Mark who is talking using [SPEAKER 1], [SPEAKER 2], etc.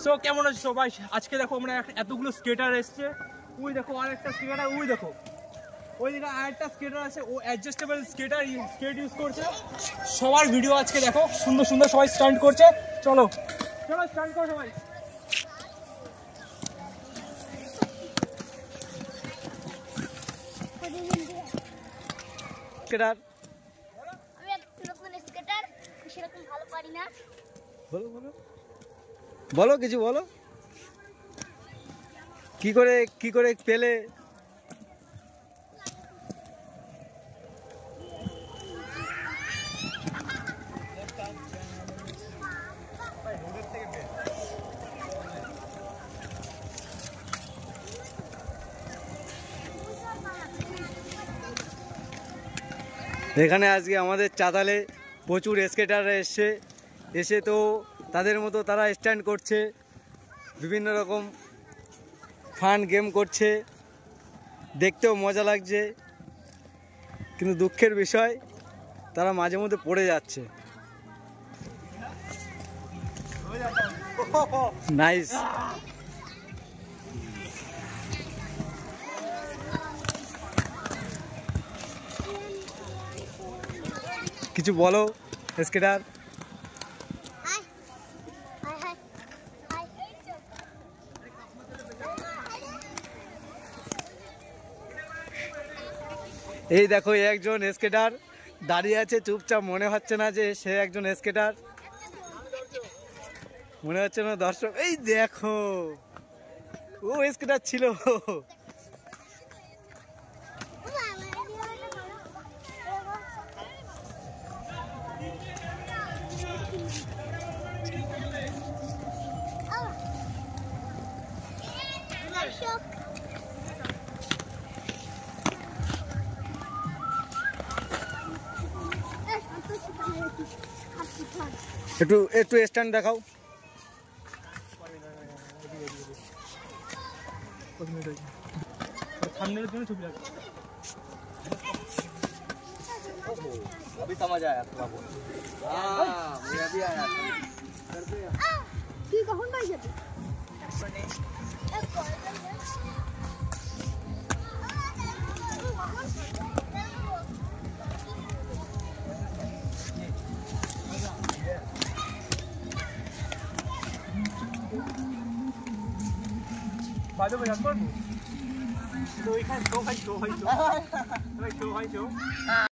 [SPEAKER 1] So কেমন আছে সবাই? আজকে দেখো আমরা এতগুলো স্কেটার এসছে। ওই দেখো আরেকটা স্কেটার, ওই দেখো ওই দিকে আরেকটা স্কেটার আছে, ও অ্যাডজাস্টেবল স্কেট ইউজ করছে। সবার ভিডিও আজকে দেখো, সুন্দর সুন্দর সবাই স্টান্ট করছে। চলো চলো স্টান্ট করো সবাই। স্কেটার
[SPEAKER 2] আমি একটা নতুন স্কেটার, সেরকম ভালো পারি না।
[SPEAKER 3] বলো বলো বলো, কিছু বলো। কি করে পেলে? এখানে আজকে আমাদের চাতালে প্রচুর স্কেটার এসে তো তাদের মতো তারা স্ট্যান্ড করছে, বিভিন্ন রকম ফান গেম করছে, দেখতেও মজা লাগছে। কিন্তু দুঃখের বিষয়, তারা মাঝে মধ্যে পড়ে যাচ্ছে। নাইস। কিছু বলো স্কেটার। এই দেখো একজন স্কেটার দাঁড়িয়ে আছে চুপচাপ, মনে হচ্ছে না যে সে একজন স্কেটার, মনে হচ্ছে না দর্শক। এই দেখো ও স্কেটার ছিল। একটু স্ট্যান্ড দেখাও।
[SPEAKER 4] अभी समझ आया थोड़ा बहुत। मेरा भी आया
[SPEAKER 2] কি কখন বাই যাবে?
[SPEAKER 1] বাজে বাজার করবো তো এখানে শো হয়